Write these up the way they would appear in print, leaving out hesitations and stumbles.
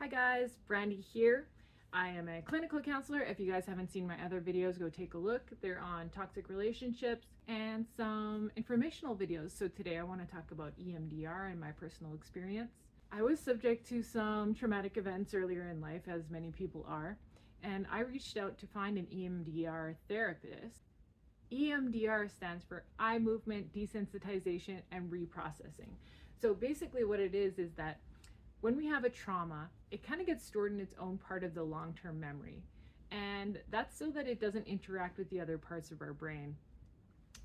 Hi guys, Brandy here. I am a clinical counselor. If you guys haven't seen my other videos, go take a look. They're on toxic relationships and some informational videos. So today I want to talk about EMDR and my personal experience. I was subject to some traumatic events earlier in life, as many people are, and I reached out to find an EMDR therapist. EMDR stands for eye movement desensitization and reprocessing. So basically what it is that when we have a trauma, it kind of gets stored in its own part of the long-term memory. And that's so that it doesn't interact with the other parts of our brain.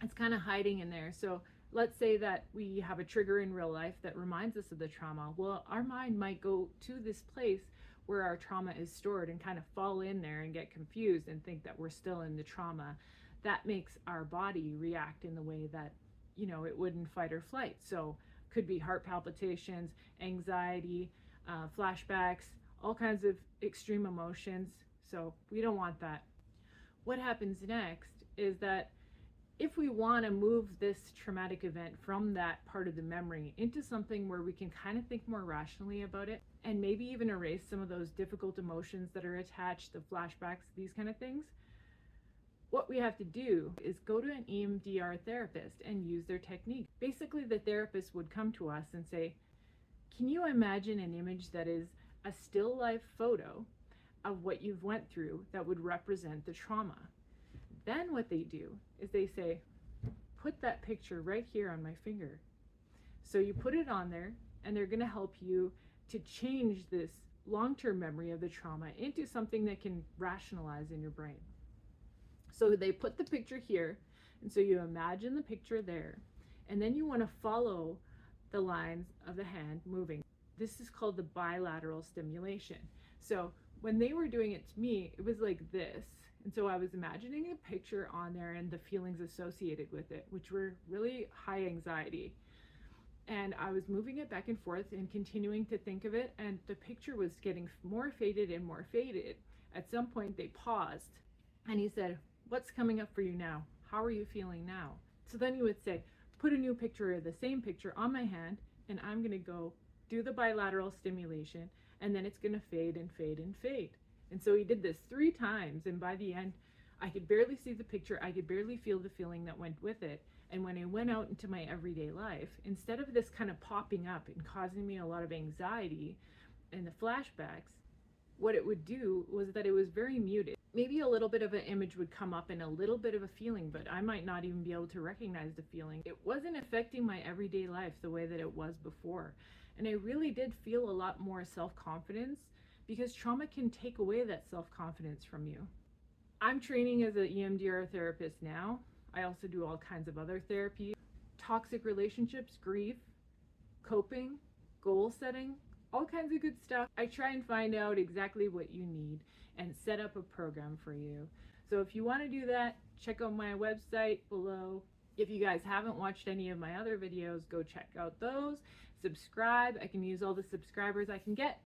It's kind of hiding in there. So let's say that we have a trigger in real life that reminds us of the trauma. Well, our mind might go to this place where our trauma is stored and kind of fall in there and get confused and think that we're still in the trauma. That makes our body react in the way that, it would in fight or flight. So could be heart palpitations, anxiety, flashbacks, all kinds of extreme emotions. So we don't want that. What happens next is that if we want to move this traumatic event from that part of the memory into something where we can kind of think more rationally about it and maybe even erase some of those difficult emotions that are attached, the flashbacks, these kind of things, what we have to do is go to an EMDR therapist and use their technique. Basically, the therapist would come to us and say, can you imagine an image that is a still life photo of what you've went through that would represent the trauma? Then what they do is they say, put that picture right here on my finger. So you put it on there and they're going to help you to change this long-term memory of the trauma into something that can rationalize in your brain. So they put the picture here, and so you imagine the picture there, and then you want to follow the lines of the hand moving. This is called the bilateral stimulation. So when they were doing it to me, it was like this. And so I was imagining a picture on there and the feelings associated with it, which were really high anxiety. And I was moving it back and forth and continuing to think of it, and the picture was getting more faded and more faded. At some point they paused, and he said, what's coming up for you now? How are you feeling now? So then you would say, put a new picture or the same picture on my hand, and I'm going to go do the bilateral stimulation, and then it's going to fade and fade and fade. And so he did this 3 times, and by the end, I could barely see the picture. I could barely feel the feeling that went with it. And when I went out into my everyday life, instead of this kind of popping up and causing me a lot of anxiety and the flashbacks, what it would do was that it was very muted. Maybe a little bit of an image would come up and a little bit of a feeling, but I might not even be able to recognize the feeling. It wasn't affecting my everyday life the way that it was before. And I really did feel a lot more self-confidence, because trauma can take away that self-confidence from you. I'm training as an EMDR therapist now. I also do all kinds of other therapy, toxic relationships, grief, coping, goal setting, all kinds of good stuff. I try and find out exactly what you need and set up a program for you. So if you want to do that, check out my website below. If you guys haven't watched any of my other videos, go check out those. Subscribe. I can use all the subscribers I can get.